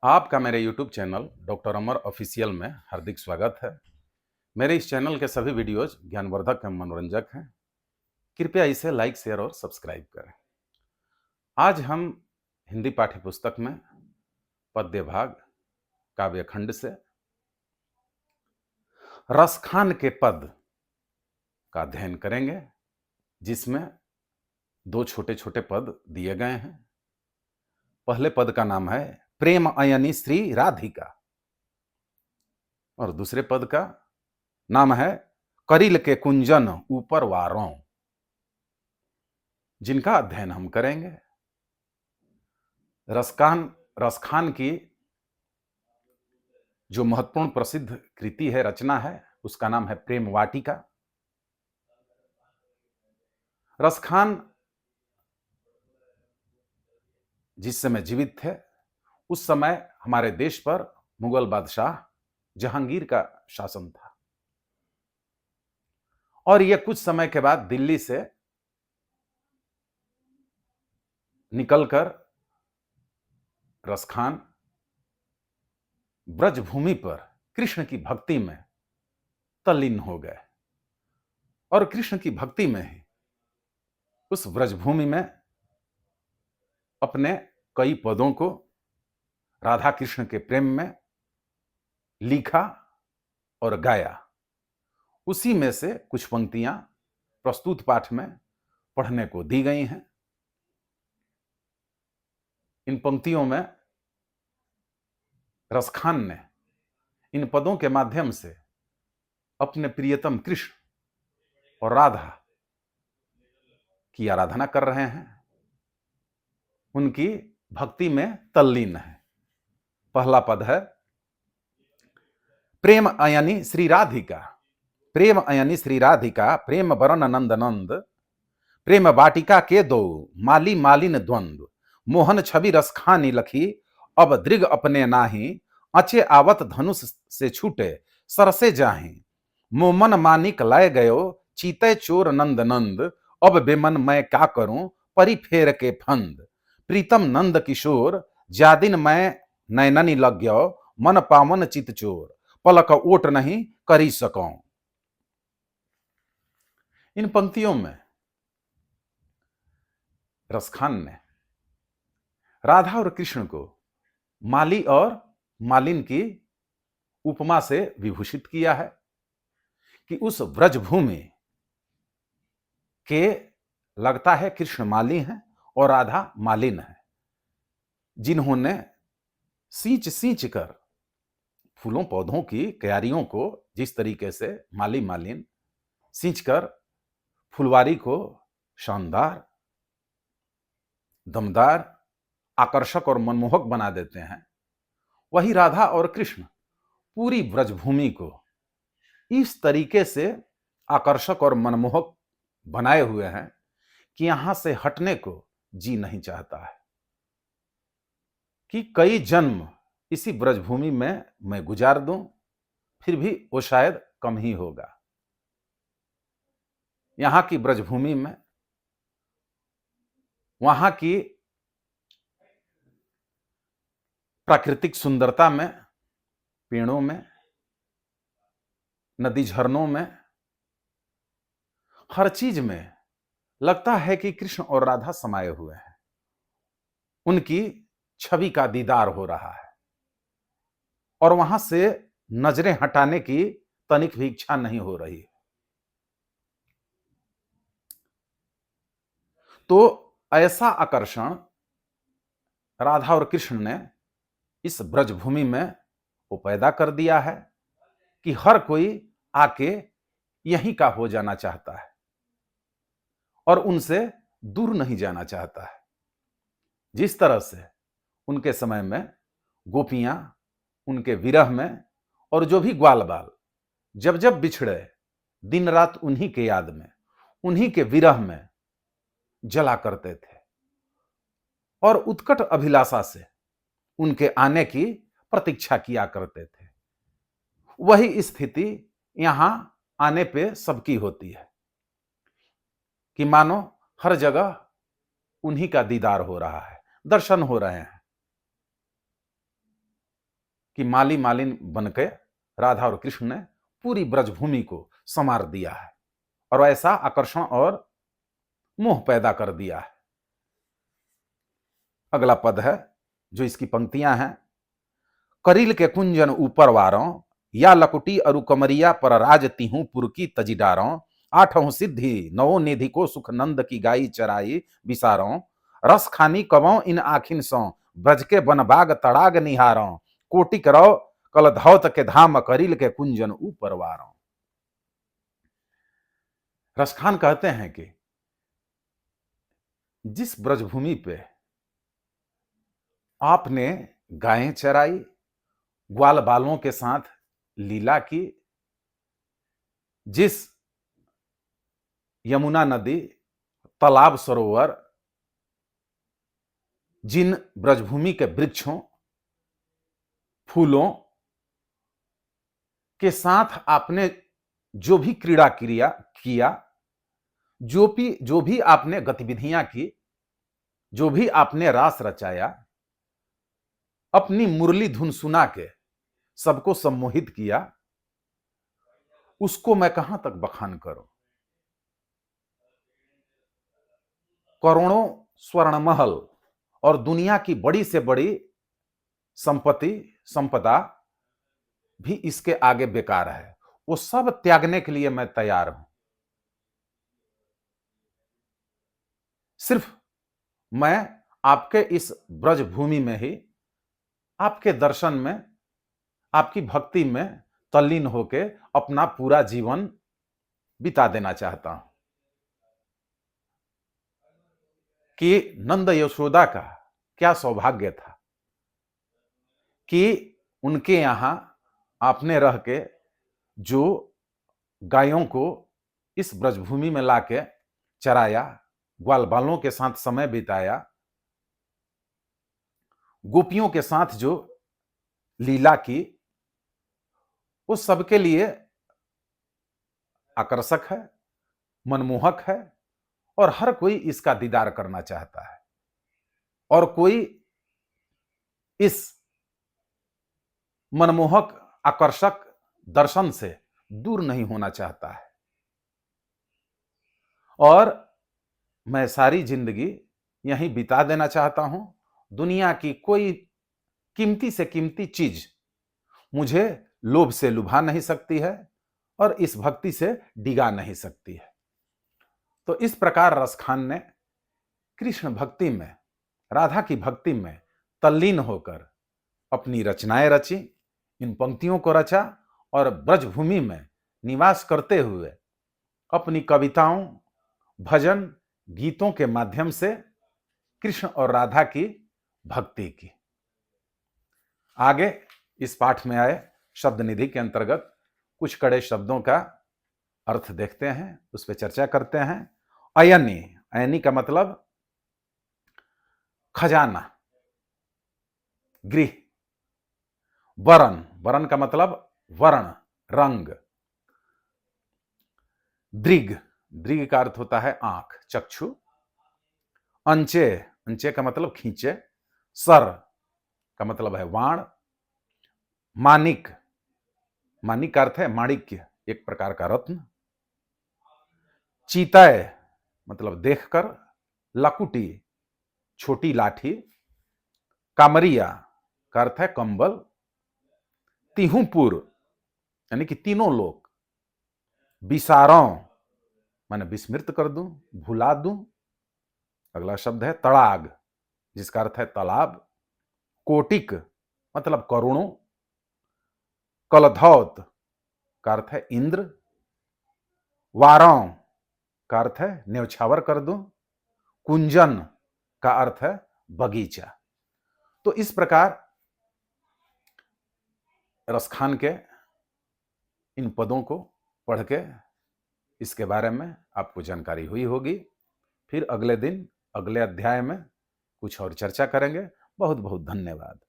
आपका मेरे YouTube channel doctor अमर official में हार्दिक स्वागत है। मेरे इस चैनल के सभी वीडियोज ज्ञानवर्धक एवं मनोरंजक हैं। कृपया इसे लाइक, शेयर और सब्सक्राइब करें। आज हम हिंदी पाठ्य पुस्तक में पद्य भाग काव्य खंड से रसखान के पद का अध्ययन करेंगे, जिसमें दो छोटे छोटे पद दिए गए हैं। पहले पद का नाम है प्रेम अयनी श्री राधिका और दूसरे पद का नाम है करिल के कुंजन ऊपर वारों, जिनका अध्ययन हम करेंगे। रसखान की जो महत्वपूर्ण प्रसिद्ध कृति है, रचना है, उसका नाम है प्रेम वाटिका। रसखान जिस समय जीवित थे, उस समय हमारे देश पर मुगल बादशाह जहांगीर का शासन था और यह कुछ समय के बाद दिल्ली से निकलकर रसखान ब्रजभूमि पर कृष्ण की भक्ति में तल्लीन हो गए और कृष्ण की भक्ति में ही उस ब्रजभूमि में अपने कई पदों को राधा कृष्ण के प्रेम में लिखा और गाया। उसी में से कुछ पंक्तियां प्रस्तुत पाठ में पढ़ने को दी गई हैं। इन पंक्तियों में रसखान ने इन पदों के माध्यम से अपने प्रियतम कृष्ण और राधा की आराधना कर रहे हैं, उनकी भक्ति में तल्लीन है। पहला पद है प्रेम अयनी श्री राधिका। प्रेम अयनी श्री राधिका, प्रेम बरन नंद नंद, प्रेम वाटिका के दो माली मालिन द्वंद्व, मोहन छवि रसखानी लखी अब दृग अपने नाही, अचे आवत धनुष से छूटे सरसे जाहि, मोमन मानिक लय गयो चीते चोर नंद नंद, अब बेमन मैं क्या करूं परी फेर के फंद, प्रीतम नंद किशोर जादिन मैं नैननी लग गयो, मन पावन चित चोर पलक ओट नहीं करी सकूं। इन पंक्तियों में रसखान ने राधा और कृष्ण को माली और मालिन की उपमा से विभूषित किया है कि उस ब्रजभूमि के लगता है कृष्ण माली हैं और राधा मालिन है, जिन्होंने सींच सींच कर फूलों पौधों की क्यारियों को जिस तरीके से माली मालिन सींच कर फुलवारी को शानदार, दमदार, आकर्षक और मनमोहक बना देते हैं, वही राधा और कृष्ण पूरी ब्रजभूमि को इस तरीके से आकर्षक और मनमोहक बनाए हुए हैं कि यहां से हटने को जी नहीं चाहता है कि कई जन्म इसी ब्रजभूमि में मैं गुजार दूं, फिर भी वो शायद कम ही होगा। यहां की ब्रजभूमि में, वहां की प्राकृतिक सुंदरता में, पेड़ों में, नदी झरनों में, हर चीज में लगता है कि कृष्ण और राधा समाये हुए हैं। उनकी छवि का दीदार हो रहा है और वहां से नजरें हटाने की तनिक भी इच्छा नहीं हो रही। तो ऐसा आकर्षण राधा और कृष्ण ने इस ब्रजभूमि में वो पैदा कर दिया है कि हर कोई आके यहीं का हो जाना चाहता है और उनसे दूर नहीं जाना चाहता है। जिस तरह से उनके समय में गोपियां उनके विरह में और जो भी ग्वाल बाल जब जब बिछड़े, दिन रात उन्हीं के याद में, उन्हीं के विरह में जला करते थे और उत्कट अभिलाषा से उनके आने की प्रतीक्षा किया करते थे। वही स्थिति यहां आने पे सबकी होती है कि मानो हर जगह उन्हीं का दीदार हो रहा है, दर्शन हो रहे हैं। कि माली मालिन बनके राधा और कृष्ण ने पूरी ब्रजभूमि को संवार दिया है और ऐसा आकर्षण और मोह पैदा कर दिया है। अगला पद है जो इसकी पंक्तियां हैं। करील के कुंजन ऊपर वारों, या लकुटी अरु कमरिया पर राज तिहू पुर की तजिडारों, आठों सिद्धि नवो निधि को सुख नंद की गाई चराई विसारों, रस खानी कवों इन आखिन सो, ब्रज के बनबाग तड़ाग निहारों, कोटि करो कल धौत के धाम करील के कुंजन ऊपर वारों। रसखान कहते हैं कि जिस ब्रजभूमि पे आपने गायें चराई, ग्वाल बालों के साथ लीला की, जिस यमुना नदी, तालाब, सरोवर, जिन ब्रजभूमि के वृक्षों, फूलों के साथ आपने जो भी क्रीड़ा क्रिया किया, जो भी आपने गतिविधियां की, जो भी आपने रास रचाया, अपनी मुरली धुन सुना के सबको सम्मोहित किया, उसको मैं कहां तक बखान करूं। करोड़ों स्वर्ण महल और दुनिया की बड़ी से बड़ी संपत्ति संपदा भी इसके आगे बेकार है। वो सब त्यागने के लिए मैं तैयार हूं। सिर्फ मैं आपके इस ब्रज भूमि में ही, आपके दर्शन में, आपकी भक्ति में तल्लीन होके अपना पूरा जीवन बिता देना चाहता हूं। कि नंद यशोदा का क्या सौभाग्य था कि उनके यहां आपने रह के जो गायों को इस ब्रजभूमि में लाके चराया, ग्वाल बालों के साथ समय बिताया, गोपियों के साथ जो लीला की, वो सबके लिए आकर्षक है, मनमोहक है और हर कोई इसका दीदार करना चाहता है और कोई इस मनमोहक आकर्षक दर्शन से दूर नहीं होना चाहता है। और मैं सारी जिंदगी यहीं बिता देना चाहता हूं। दुनिया की कोई कीमती से कीमती चीज मुझे लोभ से लुभा नहीं सकती है और इस भक्ति से डिगा नहीं सकती है। तो इस प्रकार रसखान ने कृष्ण भक्ति में, राधा की भक्ति में तल्लीन होकर अपनी रचनाएं रची, इन पंक्तियों को रचा और ब्रजभूमि में निवास करते हुए अपनी कविताओं, भजन, गीतों के माध्यम से कृष्ण और राधा की भक्ति की। आगे इस पाठ में आए शब्द निधि के अंतर्गत कुछ कड़े शब्दों का अर्थ देखते हैं, उस पर चर्चा करते हैं। अयनी, अयनी का मतलब खजाना, गृह। वरण, वरण का मतलब वर्ण, रंग। दृग, दृग का अर्थ होता है आंख, चक्षु। अंचे, अंचे का मतलब खींचे। सर का मतलब है वाण। मानिक, मानिक का अर्थ है माणिक्य, एक प्रकार का रत्न। चीतय मतलब देखकर। लकुटी, छोटी लाठी। कामरिया का अर्थ है कंबल। तिहुपुर यानी कि तीनों लोग। विसारों माने विस्मृत कर दूं, भुला दूं। अगला शब्द है तड़ाग, जिसका अर्थ है तालाब। कोटिक मतलब करोड़ों। कलधौत का अर्थ है इंद्र। वारों का अर्थ है न्यौछावर कर दूं। कुंजन का अर्थ है बगीचा। तो इस प्रकार रसखान के इन पदों को पढ़ के इसके बारे में आपको जानकारी हुई होगी। फिर अगले दिन अगले अध्याय में कुछ और चर्चा करेंगे। बहुत बहुत धन्यवाद।